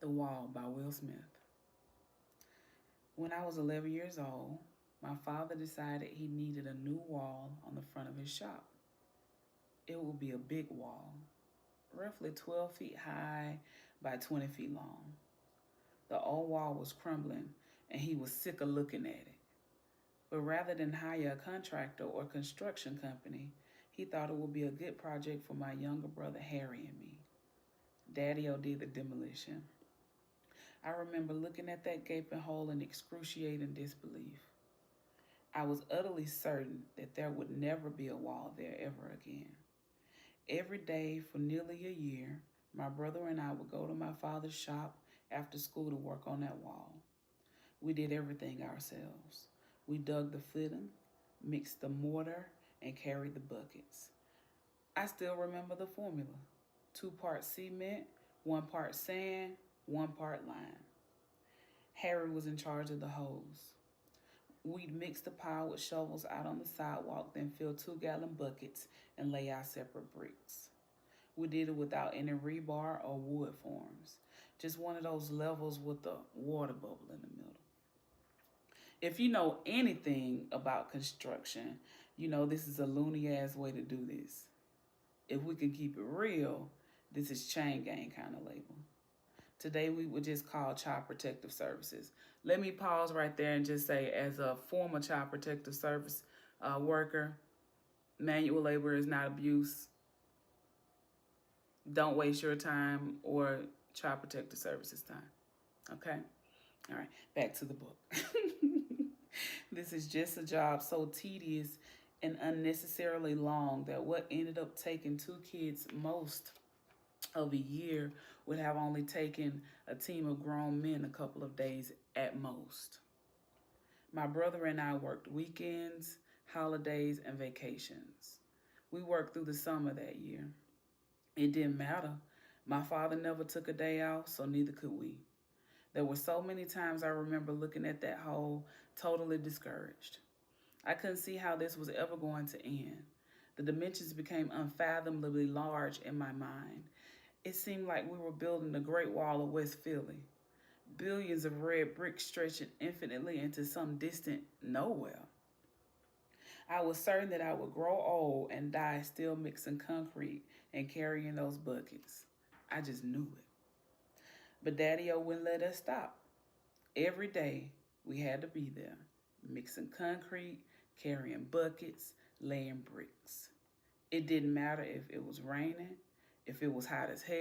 The Wall by Will Smith. When I was 11 years old, my father decided he needed a new wall on the front of his shop. It would be a big wall, roughly 12 feet high by 20 feet long. The old wall was crumbling and he was sick of looking at it. But rather than hire a contractor or construction company, he thought it would be a good project for my younger brother Harry and me. Daddy-O did the demolition. I remember looking at that gaping hole in excruciating disbelief. I was utterly certain that there would never be a wall there ever again. Every day for nearly a year, my brother and I would go to my father's shop after school to work on that wall. We did everything ourselves. We dug the footing, mixed the mortar, and carried the buckets. I still remember the formula: 2 parts cement, 1 part sand, 1 part lime. Harry was in charge of the hose. We'd mix the pile with shovels out on the sidewalk, then fill 2-gallon buckets and lay out separate bricks. We did it without any rebar or wood forms, just one of those levels with a water bubble in the middle. If you know anything about construction, you know this is a loony ass way to do this. If we can keep it real, this is chain gang kind of label. Today we would just call Child Protective Services. Let me pause right there and just say, as a former Child Protective Service worker, manual labor is not abuse. Don't waste your time or Child Protective Services time. Okay? All right, back to the book. This is just a job so tedious and unnecessarily long that what ended up taking 2 kids most of a year would have only taken a team of grown men a couple of days at most. My brother and I worked weekends, holidays, and vacations. We worked through the summer that year. It didn't matter. My father never took a day off, so neither could we. There were so many times I remember looking at that hole, totally discouraged. I couldn't see how this was ever going to end. The dimensions became unfathomably large in my mind. It seemed like we were building the Great Wall of West Philly. Billions of red bricks stretching infinitely into some distant nowhere. I was certain that I would grow old and die still mixing concrete and carrying those buckets. I just knew it. But Daddy-O wouldn't let us stop. Every day we had to be there, mixing concrete, carrying buckets, laying bricks. It didn't matter if it was raining, if it was hot as hell,